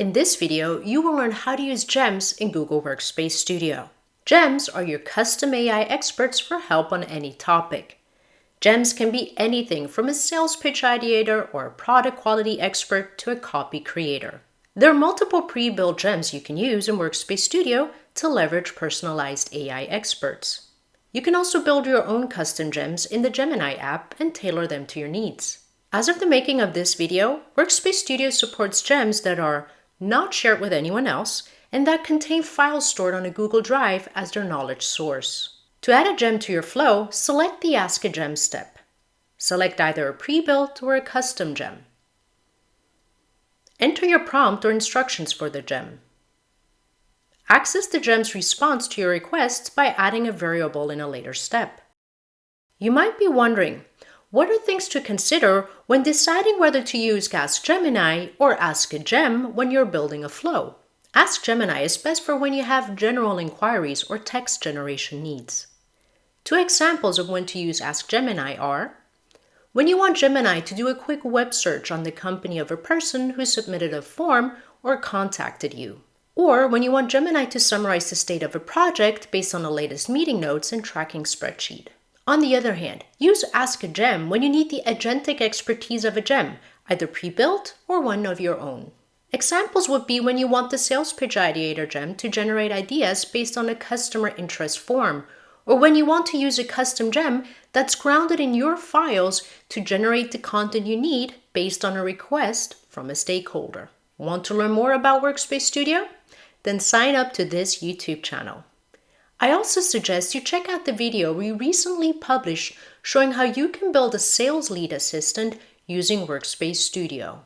In this video, you will learn how to use gems in Google Workspace Studio. Gems are your custom AI experts for help on any topic. Gems can be anything from a sales pitch ideator or a product quality expert to a copy creator. There are multiple pre-built gems you can use in Workspace Studio to leverage personalized AI experts. You can also build your own custom gems in the Gemini app and tailor them to your needs. As of the making of this video, Workspace Studio supports gems that are not shared with anyone else and that contain files stored on a Google Drive as their knowledge source. To add a gem to your flow, select the Ask a Gem step. Select either a pre-built or a custom gem. Enter your prompt or instructions for the gem. Access the gem's response to your request by adding a variable in a later step. You might be wondering, what are things to consider when deciding whether to use Ask Gemini or Ask a Gem when you're building a flow? Ask Gemini is best for when you have general inquiries or text generation needs. Two examples of when to use Ask Gemini are when you want Gemini to do a quick web search on the company of a person who submitted a form or contacted you, or when you want Gemini to summarize the state of a project based on the latest meeting notes and tracking spreadsheet. On the other hand, use Ask a Gem when you need the agentic expertise of a gem, either pre-built or one of your own. Examples would be when you want the sales pitch ideator gem to generate ideas based on a customer interest form, or when you want to use a custom gem that's grounded in your files to generate the content you need based on a request from a stakeholder. Want to learn more about Workspace Studio? Then sign up to this YouTube channel. I also suggest you check out the video we recently published showing how you can build a sales lead assistant using Workspace Studio.